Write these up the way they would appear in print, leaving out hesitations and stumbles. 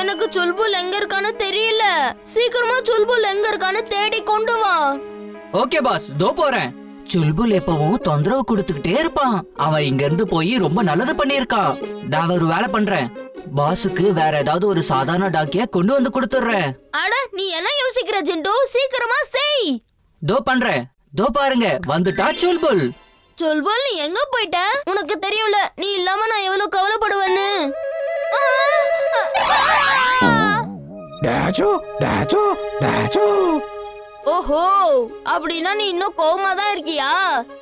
எனக்கு சுல்புல் எங்க இருக்கான்னு தெரியல. சீக்கிரமா சுல்புல் எங்க இருக்கான்னு தேடி கொண்டு வா. ஓகே பாஸ், தோ போறேன். சுல்புல் எப்பவும் தொந்தரவு கொடுத்துக்கிட்டே இருப்பான். அவன் இங்க இருந்து போய் ரொம்ப நல்லது பண்ணிருக்கான். நான் ஒரு வேலை பண்றேன். பாஸுக்கு வேற ஏதாவது ஒரு சாதாரண டாக்கிய கொண்டு வந்து கொடுத்துறேன். அட, நீ என்ன யோசிக்கிற ஜிண்டு? சீக்கிரமா செய். தோ பண்றேன். தோ பாருங்க, வந்துட்டா சுல்புல். சுல்புல், நீ எங்க போயிட்ட? உனக்கு தெரியும்ல, நீ இல்லாம நான் எவ்வளவு கவலைப்படுவேன்னு. ஓஹோ, அப்படின்னா நீ இன்னும் கோவமா தான் இருக்கியா?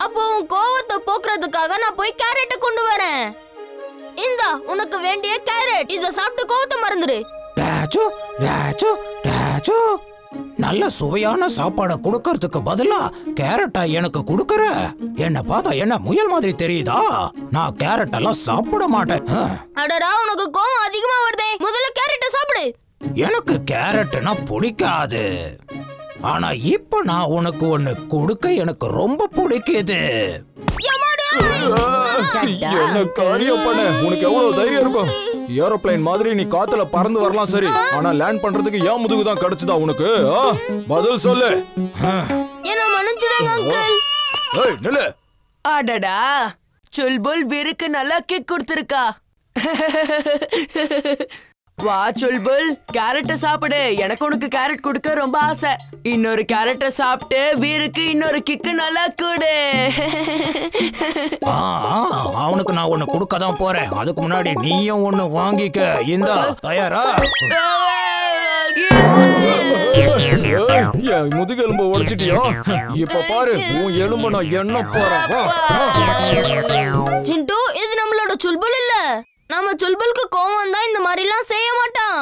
அப்போ உன் கோவத்தை போக்குறதுக்காக நான் போய் கேரட்டை கொண்டு வரேன். இந்தா உனக்கு வேண்டிய கேரட். இத சாப்பிட்டு கோவத்தை மறந்துரு. நல்ல சுவையான சாப்பாடை கொடுக்கறதுக்கு பதிலா கேரட்டா எனக்கு கொடுக்கற? என்ன பார்த்தா என்ன முயல் மாதிரி தெரியுதா? நான் கேரட் எல்லாம் சாப்பிட மாட்டேன். அடடா, உனக்கு கோவம் அதிகமா வருதே. முதல்ல கேரட்டை சாப்பிடு. எனக்கு கேரட்னா பிடிக்காது. ஆனா இப்ப நான் உனக்கு ஒண்ணு கொடுக்க எனக்கு ரொம்ப பிடிக்குது. என்ன காரியம் பண்ண? உனக்கு எவ்வளவு தைரியம் இருக்கும்? ஏரோப்ளேன் மாதிரி நீ காத்துல பறந்து வரலாம் சரி, ஆனா லேண்ட் பண்றதுக்கு ஏன் முதுகு தான் கிடைச்சதா உனக்கு? பதில் சொல்லு. என்ன மன்னிச்சிடுங்க அங்கிள். ஏய் நில்லு. அடடா, சுல்புல் வீருக்கு நல்லா கிக் கொடுத்திருக்கா. வா சுல்புல், கேரட்டை சாப்பிடு. எனக்கு உனக்கு கேரட் கொடுக்க ரொம்ப ஆசை. இன்னொரு கேரட்டை சாப்பிட்டு வீருக்கு இன்னொரு கிக்கு நல்லா கொடு. அவனுக்கு நான் ஒண்ணு கொடுக்க தான் போறேன். அதுக்கு முன்னாடி நீயும் ஒண்ணு வாங்கிக்க. இந்த தயாரா? முதுகெலும்பு உடைச்சிட்டியா? இப்ப பாரு, உன் எலும்பு நான் என்ன போறேன். ஜிண்டு, இது நம்மளோட சுல்புல் இல்ல. நம்ம சுல்புலுக்கு கோவம் வந்தா இந்த மாதிரி எல்லாம் செய்ய மாட்டான்.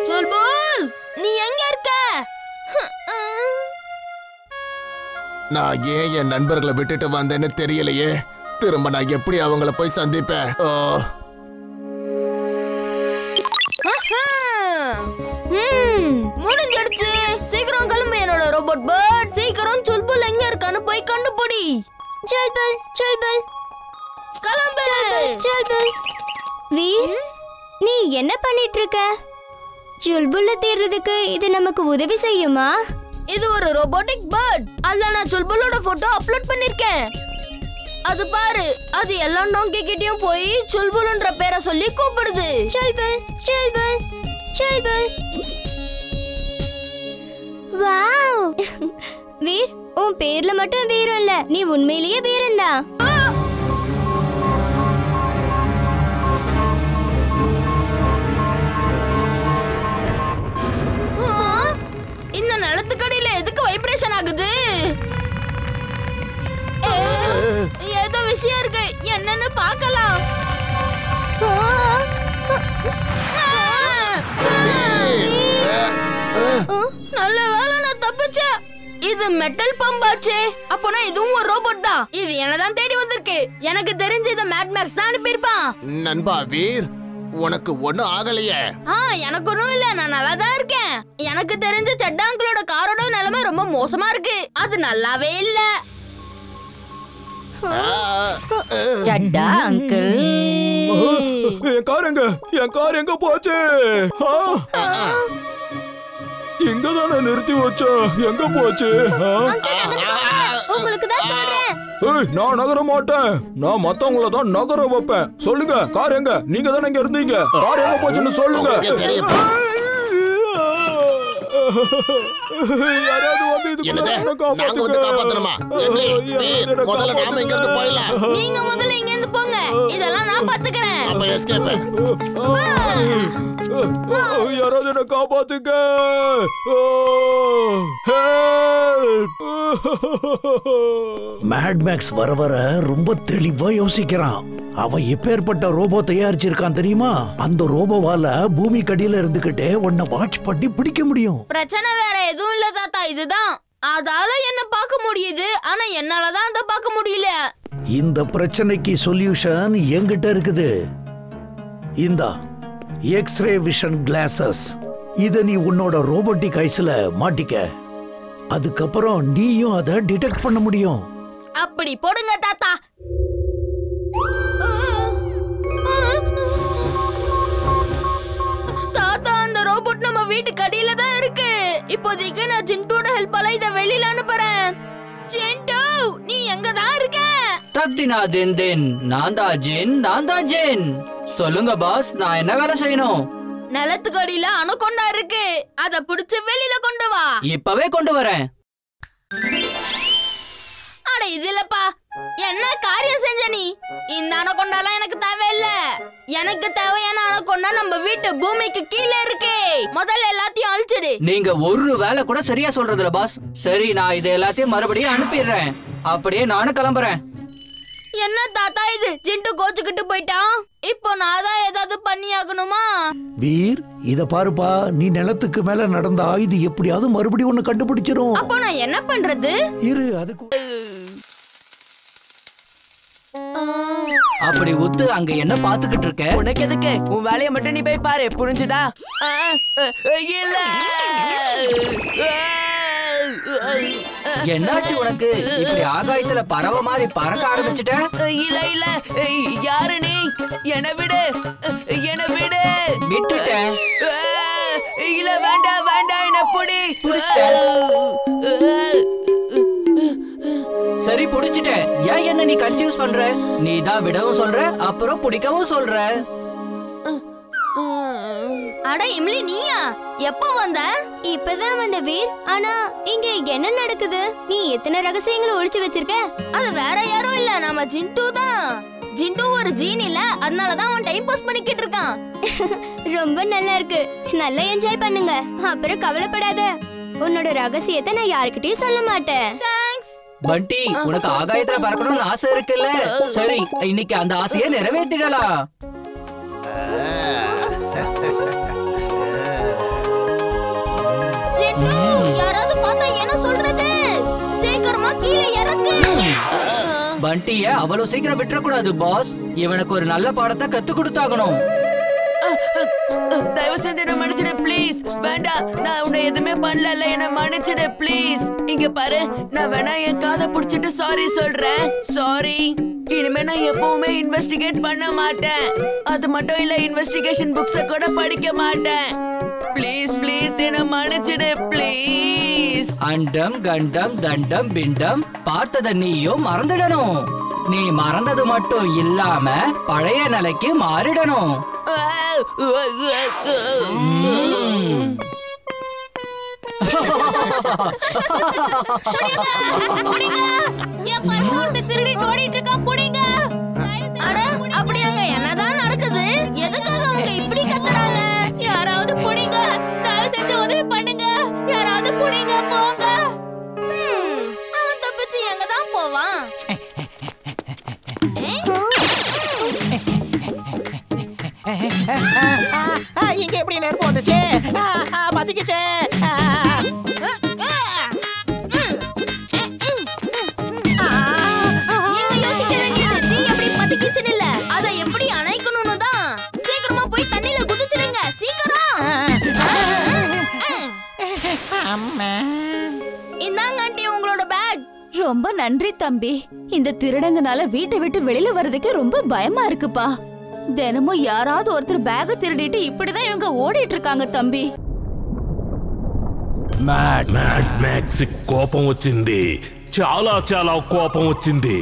சுல்புல், நீ எங்க இருக்க? நான் ஏன் என் நண்பர்களை விட்டுட்டு வந்தேன்னு தெரியலையே. திரும்ப நான் எப்படி அவங்கள போய் சந்திப்பேன்? முடிஞ்சிடுச்சு. சீக்கிரம் கிளம்பு என்னோட ரோபோட் பேர்ட். சீக்கிரம் சுல்புல் எங்க இருக்கான்னு போய் கண்டுபிடி. சுல்புல், சுல்புல், கிளம்பு. சுல்புல், வீர், நீ என்ன பண்ணிட்டு இருக்க? சுல்புல்ல தேடுறதுக்கு இது நமக்கு உதவி செய்யுமா? இது ஒரு ரோபோட்டிக் பேர்ட். அதுல நான் சுல்புலோட போட்டோ அப்லோட் பண்ணிருக்கேன். அது பாரு, அது எல்லா டாங்கி கிட்டயும் போய் சுல்புல்ன்ற பேரை சொல்லி கூப்பிடுது. சுல்புல், சுல்புல், சுல்புல். வாவ்! வீர், உன் பேர்ல மட்டும் வீரம் இல்ல, நீ உண்மையிலேயே வீரன் தான். இந்த நிலத்துக்கடியில எதுக்கு வைப்ரேஷன் ஆகுது? ஏதோ விஷயம் இருக்கு, என்னன்னு பார்க்கலாம். நல்ல வேளை நான் தப்பிச்சேன். இது மெட்டல் பம்பாச்சே. அப்போனா இதுவும் ஒரு ரோபோட் தான். இது என்னதான் தேடி வந்திருக்கு. எனக்கு தெரிஞ்சு இத மேட் மேக்ஸ் தான் அனுப்பியிருப்பான். நண்பா வீர், உனக்கு ஒண்ணும் ஆகலையே? எனக்கு ஒண்ணும் இல்ல, நான் நல்லா தான் இருக்கேன். எனக்கு தெரிஞ்ச சட்டா அங்கிளோட காரோட நிலைமை ரொம்ப மோசமா இருக்கு. அது நல்லாவே இல்ல. சட்டா அங்கிள், என் கார் எங்க போச்சு? இங்க தானே நிறுத்தி வச்சா, எங்க போச்சு? உங்களுக்கு தான் சொல்றேன். நான் நகர மாட்டேன். நான் மத்தவங்கள தான் நகர வைப்பேன். சொல்லுங்க, கார் எங்க? நீங்க தானே இங்க இருந்தீங்க. கார் எங்க போச்சுன்னு சொல்லுங்க. யாராவது வந்து இதுக்குள்ள காப்பாத்தணுமா? முதல்ல நாம இங்க இருந்து போயிடலாம். நீங்க முதல்ல இங்க இருந்து போங்க. இதெல்லாம் நான் பாத்துக்கறேன். அப்ப எஸ்கேப். யாராவது என்ன காப்பாத்துங்க. மேட் மேக்ஸ் வர வர ரொம்ப தெளிவா யோசிக்கிறான். அவன் எப்பேற்பட்ட ரோபோ தயாரிச்சிருக்கான் தெரியுமா? அந்த ரோபோவால பூமி கடியில இருந்துகிட்டே உன்னை வாட்ச் பண்ணி பிடிக்க முடியும். பிரச்சனை வேற எதுவும் இல்ல தாத்தா, இதுதான். அதால என்ன பார்க்க முடியுது, ஆனா என்னாலதான் அதை பார்க்க முடியல. இந்த பிரச்சனைக்கு சொல்யூஷன் என்கிட்ட இருக்குது. இந்தா எக்ஸ்ரே விஷன் கிளாஸஸ். இத நீ உன்னோட ரோபோட்டிக் ஐஸ்ல மாட்டிக்க. அதுக்கப்புறம் நீயும் அதை டிடெக்ட் பண்ண முடியும். அப்படி போடுங்க தாத்தா. இப்போதைக்கு நான் ஜின்டோட ஹெல்ப்பால இத வெளியில அனுப்புறேன். ஜின்டோ, நீ எங்க தான் இருக்க? தக்தினா தின் தின், நான் தான் ஜின். சொல்லுங்க பாஸ், நான் என்ன வேலை செய்யணும்? நிலத்துக்கு அடியில அணுகொண்டா இருக்கு, அத புடிச்சு வெளியில கொண்டு வா. இப்பவே கொண்டு வரேன். அட இது இல்லப்பா, என்ன காரியம் செஞ்ச நீ? இந்த அணுகொண்டாலாம் எனக்கு தேவையில்ல. எனக்கு தேவையான அணுகொண்டா நம்ம வீட்டு பூமிக்கு கீழே இருக்கு. முதல்ல எல்லாத்தையும் அழிச்சிடு. நீங்க ஒரு வேலை கூட சரியா சொல்றதுல பாஸ். சரி, நான் இதை எல்லாத்தையும் மறுபடியும் அனுப்பிடுறேன். அப்படியே நானும் கிளம்புறேன். என்ன தாத்தா இது? ஜிண்டு கோச்சுக்கிட்டு போயிட்டான். இப்போ நான் தான் ஏதாவது பண்ணி ஆகணுமா? வீர், இத பாருப்பா, நீ நிலத்துக்கு மேல நடந்தா இது எப்படியாவது மறுபடியும் ஒண்ணு கண்டுபிடிச்சிரும். அப்போ நான் என்ன பண்றது? இரு, அதுக்கு அப்படி உத்து அங்க என்ன பாத்துக்கிட்டு இருக்க? உனக்கு எதுக்கு? உன் வேலையை மட்டும் நீ போய் பாரு, புரிஞ்சுதா? இல்ல, என்னாச்சு உனக்கு? இப்படி ஆகாயத்துல பறவை மாதிரி பறக்க ஆரம்பிச்சிட்ட? இல்ல இல்ல, யாரு நீ? என்ன விடு, என்ன விடு. விட்டுட்டேன். இல்ல, வேண்டாம் வேண்டாம், என்ன புடி. சரி, புடிச்சிட்டேன். ஏன் என்ன நீ கன்ஃபியூஸ் பண்ற? நீ தான் விடவும் சொல்ற, அப்புறம் பிடிக்கவும் சொல்ற. அட இம்லி, நீயா? எப்போ வந்த? இப்பதான் வந்த வீர். ஆனா இங்க என்ன நடக்குது? நீ எத்தனை ரகசியங்களை ஒளிச்சு வச்சிருக்க? அது வேற யாரும் இல்ல, நம்ம ஜிண்டு தான். ஜிண்டு ஒரு ஜீன் இல்ல, அதனாலதான் அவன் டைம் பாஸ் பண்ணிக்கிட்டு இருக்கான். ரொம்ப நல்லா இருக்கு. நல்லா என்ஜாய் பண்ணுங்க. அப்புறம் கவலைப்படாத, உன்னோட ரகசியத்தை நான் யாருக்கிட்டயும் சொல்ல மாட்டேன். தேங்க்ஸ். பண்டி, உனக்கு ஆகாயத்துல பறக்கணும்னு ஆசை இருக்குல்ல? சரி, இன்னைக்கு அந்த ஆசையை நிறைவேற்றிடலாம். ஜிண்டு, யாராவது பார்த்தா என்ன சொல்றது? சீக்கிரமா கீழே இறக்கு. பண்டிய அவ்வளவு சீக்கிரம் விட்டுறக்கூடாது பாஸ். இவனுக்கு ஒரு நல்ல பாடத்தை கத்து கொடுத்தாகணும். தயவு செஞ்சு என்ன மன்னிச்சிடு ப்ளீஸ். வேண்டாம், நான் உன்னை எதுவுமே பண்ணல, என்ன மன்னிச்சிடு ப்ளீஸ். இங்க பாரு, நான் வேணா என் காதை புடிச்சிட்டு சாரி சொல்றேன். சாரி. இனிமே நான் எப்பவுமே இன்வெஸ்டிகேட் பண்ண மாட்டேன். அது மட்டும் இல்ல, இன்வெஸ்டிகேஷன் புக்ஸ கூட படிக்க மாட்டேன். ப்ளீஸ் ப்ளீஸ், என்ன மன்னிச்சிடு ப்ளீஸ். அண்டம் கண்டம் தண்டம் பிண்டம் பார்த்தத நீயும் மறந்துடணும். நீ மறந்தது மட்டும் இல்லாம பழைய நிலைக்கு மாறிடணும். அப்படியாங்க? என்னதான் நடக்குது? எதுக்காக அவங்க இப்படி கத்துறாங்க? யாராவது புடிங்க, தயவு செஞ்சு உதவி பண்ணுங்க. யாராவது புடிங்க, போங்க. அவன் தப்பிச்சு எங்க தான் போவான்? இங்க எப்படி நெருப்பு வந்துச்சு? பத்திக்கிச்சே. நீங்க யோசிக்க வேண்டியது தீ எப்படி பத்திக்கிச்சுன்னு இல்ல, அதை எப்படி அணைக்கணும்னு தான். சீக்கிரமா போய் தண்ணியில குதிச்சிடுங்க, சீக்கிரம். இந்தாங்க ஆண்டி, உங்களோட பேக். ரொம்ப நன்றி தம்பி. இந்த திருடங்கனால வீட்டை விட்டு வெளியில வர்றதுக்கு ரொம்ப பயமா இருக்குப்பா. தினமும் யாராவது ஒருத்தர் பேக திருடிட்டு இப்படிதான் இவங்க ஓடிட்டு இருக்காங்க தம்பி. మ్యాడ్ మ్యాక్స్ కోపం వచ్చింది. చాలా చాలా కోపం వచ్చింది.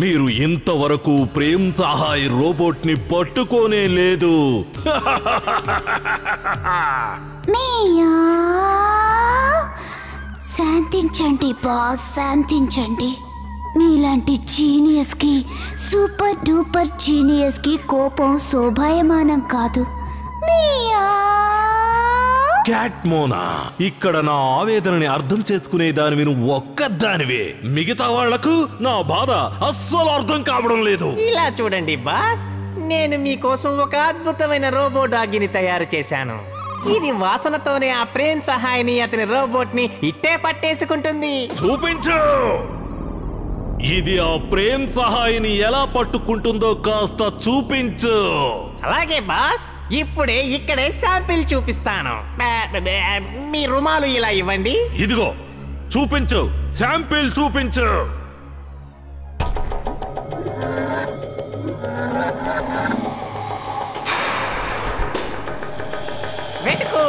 మీరు ఇంతవరకు ప్రేమ్ సహాయ్ రోబోట్ ని పట్టుకోనే లేదు. శాంతించండి బాస్, శాంతించండి. మీలాంటి జీనియస్ కి, సూపర్ డూపర్ జీనియస్ కి కోపం శోభాయమానం కాదు. క్యాట్ మోనా, ఇక్కడ నా ఆవేదనని అర్థం చేసుకునే దానివి నువ్వు ఒక్కదానివే. మిగతా వాళ్లకు నా బాధ అస్సలు అర్థం కావడం లేదు. ఇలా చూడండి బాస్, నేను మీకోసం ఒక అద్భుతమైన రోబో డాగిని తయారు చేశాను. ఇది వాసనతోనే ఆ ప్రేమ్ సహాయని అతని రోబోట్ ని ఇట్టే పట్టేసుకుంటుంది. చూపించు. ఇది ఆ ప్రేమ్ సహాయని ఎలా పట్టుకుంటుందో కాస్త చూపించు. అలాగే బాస్, ఇప్పుడే ఇక్కడే శాంపిల్ చూపిస్తాను. మీ రుమాలు ఇలా ఇవ్వండి. ఇదిగో చూపించు, శాంపిల్ చూపించు. వెతుకు.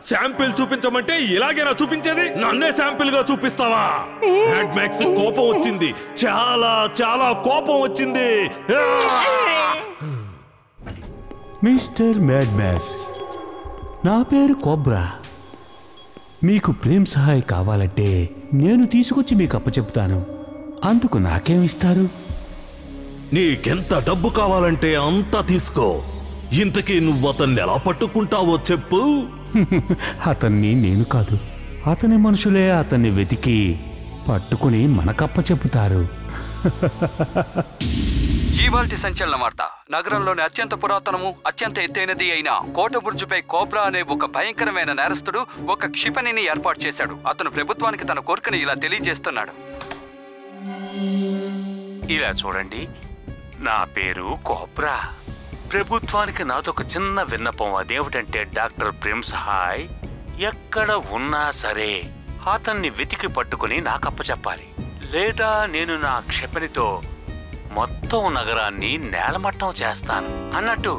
శాంపిల్ చూపించమంటే ఇలాగేనా చూపించేది? నన్నే శాంపిల్ గా చూపిస్తావా? మ్యాడ్ మ్యాక్స్ కోపం వచ్చింది, చాలా చాలా కోపం వచ్చింది. మిస్టర్ మ్యాడ్ మ్యాక్స్, నా పేరు కోబ్రా. మీకు ప్రేమ్ సహాయ్ కావాలంటే నేను తీసుకొచ్చి మీకు అప్పచెప్తాను. అందుకు నాకేమిస్తారు? నీకెంత డబ్బు కావాలంటే అంతా తీసుకో. ఇంతకీ నువ్వు అతన్ని ఎలా పట్టుకుంటావో చెప్పు. అతన్ని నేను కాదు, అతని మనుషులే అతన్ని వెతికి పట్టుకుని మనకప్ప చెబుతారు. ఇవాల్టి సంచలన వార్త. నగరంలోని అత్యంత పురాతనము అత్యంత ఎత్తైనది అయిన కోట బుర్జుపై కోబ్రా అనే ఒక భయంకరమైన నేరస్తుడు ఒక క్షిపణిని ఏర్పాటు చేశాడు. అతను ప్రభుత్వానికి తన కోరికను ఇలా తెలియజేస్తున్నాడు. ఇలా చూడండి, నా పేరు కోబ్రా. ప్రభుత్వానికి నాదొక చిన్న విన్నపం. అదేమిటంటే డాక్టర్ ప్రేమ్ సహాయ్ ఎక్కడ ఉన్నా సరే అతన్ని వెతికి పట్టుకుని నాకప్ప చెప్పాలి, లేదా నేను నా క్షిపణితో మొత్తం నగరాన్ని నేలమట్టం చేస్తాను. అన్నట్టు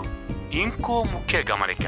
ఇంకో ముఖ్య గమనిక,